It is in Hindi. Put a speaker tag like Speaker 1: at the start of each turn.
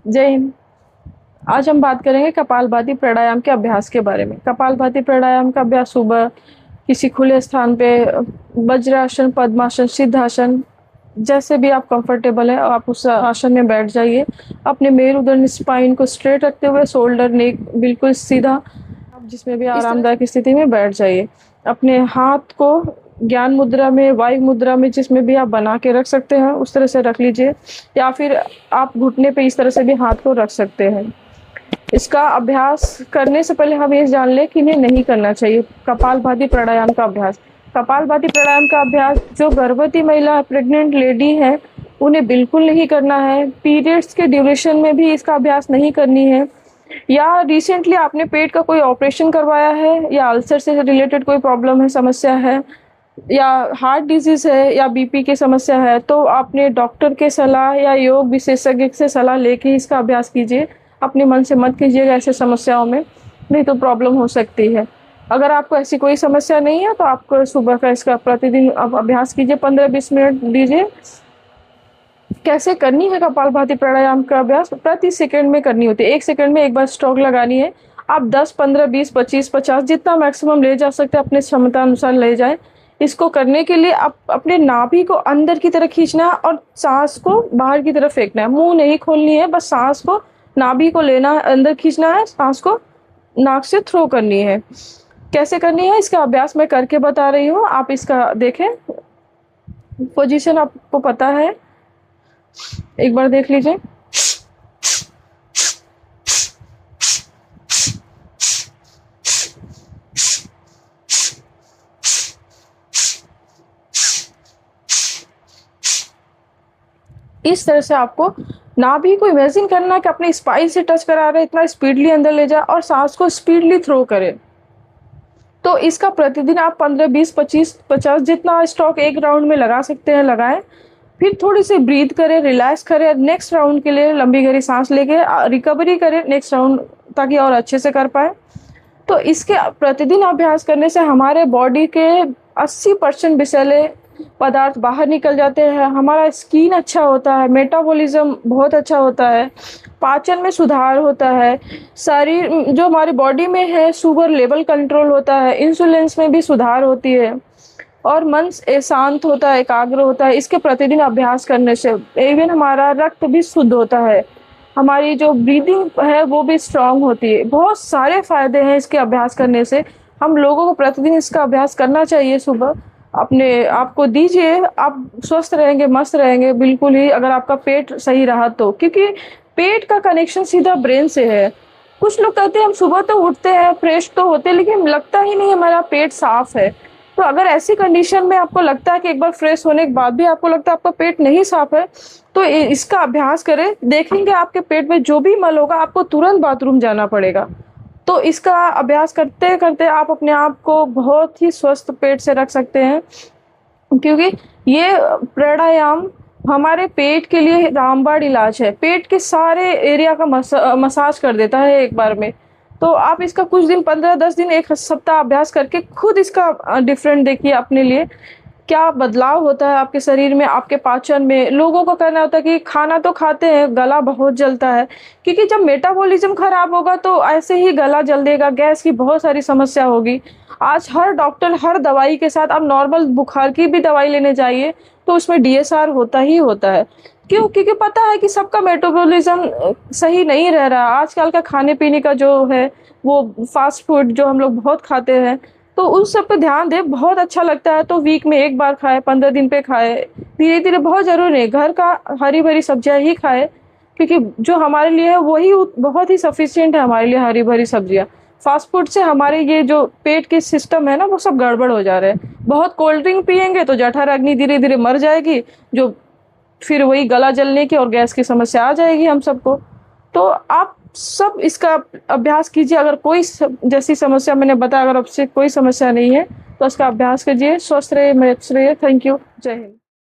Speaker 1: जय हिंद। आज हम बात करेंगे कपालभाति प्राणायाम के अभ्यास के बारे में। कपालभाति प्राणायाम का अभ्यास सुबह किसी खुले स्थान पे वज्रासन, पद्मासन, सिद्धासन, जैसे भी आप कंफर्टेबल है आप उस आसन में बैठ जाइए। अपने मेरुदंड स्पाइन को स्ट्रेट रखते हुए, शोल्डर नेक बिल्कुल सीधा, आप जिसमें भी आरामदायक स्थिति में बैठ जाइए। अपने हाथ को ज्ञान मुद्रा में, वायु मुद्रा में, जिसमें भी आप बना के रख सकते हैं उस तरह से रख लीजिए, या फिर आप घुटने पे इस तरह से भी हाथ को रख सकते हैं। इसका अभ्यास करने से पहले हम ये जान लें कि इन्हें नहीं करना चाहिए। कपालभाति प्राणायाम का अभ्यास, कपालभाति प्राणायाम का अभ्यास जो गर्भवती महिला, प्रेग्नेंट लेडी है, उन्हें बिल्कुल नहीं करना है। पीरियड्स के ड्यूरेशन में भी इसका अभ्यास नहीं करनी है, या रिसेंटली आपने पेट का कोई ऑपरेशन करवाया है, या अल्सर से रिलेटेड कोई प्रॉब्लम है, समस्या है, या हार्ट डिजीज है, या बीपी की समस्या है, तो आपने डॉक्टर के सलाह या योग विशेषज्ञ से सलाह लेके इसका अभ्यास कीजिए। अपने मन से मत कीजिएगा ऐसे समस्याओं में, नहीं तो प्रॉब्लम हो सकती है। अगर आपको ऐसी कोई समस्या नहीं है तो आपको सुबह का इसका प्रतिदिन आप अभ्यास कीजिए, 15-20 मिनट दीजिए। कैसे करनी है कपालभाति प्राणायाम का अभ्यास? प्रति सेकंड में करनी होती है। 1 सेकंड में एक बार स्ट्रोक लगानी है। आप 10, 15, 20, 25, 50 जितना मैक्सिमम ले जा सकते हैं अपने क्षमता अनुसार ले जाए। इसको करने के लिए आप अपने नाभि को अंदर की तरफ खींचना है और सांस को बाहर की तरफ फेंकना है। मुंह नहीं खोलनी है, बस सांस को, नाभि को लेना है, अंदर खींचना है, सांस को नाक से थ्रो करनी है। कैसे करनी है इसका अभ्यास मैं करके बता रही हूँ, आप इसका देखें। पोजीशन आपको पता है, एक बार देख लीजिए। इस तरह से आपको नाभि को इमेजिन करना है कि अपने स्पाइन से टच करा रहे, इतना स्पीडली अंदर ले जाए और सांस को स्पीडली थ्रो करें। तो इसका प्रतिदिन आप 15, 20, 25, 50 जितना स्ट्रोक एक राउंड में लगा सकते हैं लगाएं। फिर थोड़ी सी ब्रीथ करें, रिलैक्स करें, नेक्स्ट राउंड के लिए लंबी गहरी सांस लेके रिकवरी करें नेक्स्ट राउंड, ताकि और अच्छे से कर पाए। तो इसके प्रतिदिन अभ्यास करने से हमारे बॉडी के 80% विषैले पदार्थ बाहर निकल जाते हैं, हमारा स्किन अच्छा होता है, मेटाबॉलिज्म बहुत अच्छा होता है, पाचन में सुधार होता है, शरीर जो हमारी बॉडी में है शुगर लेवल कंट्रोल होता है, इंसुलिन में भी सुधार होती है, और मन शांत होता है, एकाग्र होता है। इसके प्रतिदिन अभ्यास करने से इवन हमारा रक्त भी शुद्ध होता है, हमारी जो ब्रीदिंग है वो भी स्ट्रांग होती है। बहुत सारे फायदे हैं इसके अभ्यास करने से। हम लोगों को प्रतिदिन इसका अभ्यास करना चाहिए। सुबह अपने आप को दीजिए, आप स्वस्थ रहेंगे, मस्त रहेंगे बिल्कुल ही, अगर आपका पेट सही रहा तो, क्योंकि पेट का कनेक्शन सीधा ब्रेन से है। कुछ लोग कहते हैं हम सुबह तो उठते हैं, फ्रेश तो होते हैं, लेकिन लगता ही नहीं हमारा पेट साफ है। तो अगर ऐसी कंडीशन में आपको लगता है कि एक बार फ्रेश होने के बाद भी आपको लगता है आपका पेट नहीं साफ है, तो इसका अभ्यास करें, देखेंगे आपके पेट में जो भी मल होगा आपको तुरंत बाथरूम जाना पड़ेगा। तो इसका अभ्यास करते करते आप अपने आप को बहुत ही स्वस्थ पेट से रख सकते हैं, क्योंकि ये प्राणायाम हमारे पेट के लिए रामबाण इलाज है। पेट के सारे एरिया का मसाज कर देता है एक बार में। तो आप इसका कुछ दिन, 15-10 दिन, 1 सप्ताह अभ्यास करके खुद इसका डिफरेंट देखिए अपने लिए, क्या बदलाव होता है आपके शरीर में, आपके पाचन में। लोगों को कहना होता है कि खाना तो खाते हैं, गला बहुत जलता है, क्योंकि जब मेटाबॉलिज्म खराब होगा तो ऐसे ही गला जल देगा, गैस की बहुत सारी समस्या होगी। आज हर डॉक्टर हर दवाई के साथ, आप नॉर्मल बुखार की भी दवाई लेने जाइए तो उसमें DSR होता ही होता है। क्यों? क्योंकि पता है कि सबका मेटाबॉलिज्म सही नहीं रह रहा। आजकल का खाने पीने का जो है वो फास्ट फूड जो हम लोग बहुत खाते हैं, तो उस सब पे ध्यान दें। बहुत अच्छा लगता है तो वीक में 1 बार खाए, 15 दिन पे खाए, धीरे धीरे, बहुत जरूरी नहीं। घर का हरी भरी सब्जियां ही खाए, क्योंकि जो हमारे लिए है वही बहुत ही सफिशिएंट है हमारे लिए, हरी भरी सब्जियां। फास्ट फूड से हमारे ये जो पेट के सिस्टम है ना, वो सब गड़बड़ हो जा रहे हैं। बहुत कोल्ड ड्रिंक पियेंगे तो जठराग्नि धीरे धीरे मर जाएगी, जो फिर वही गला जलने की और गैस की समस्या आ जाएगी हम सबको। तो आप सब इसका अभ्यास कीजिए। अगर कोई जैसी समस्या मैंने बताया, अगर आपसे कोई समस्या नहीं है तो इसका अभ्यास कीजिए। स्वस्थ रहिए, मस्त रहिए। Thank you. जय हिंद।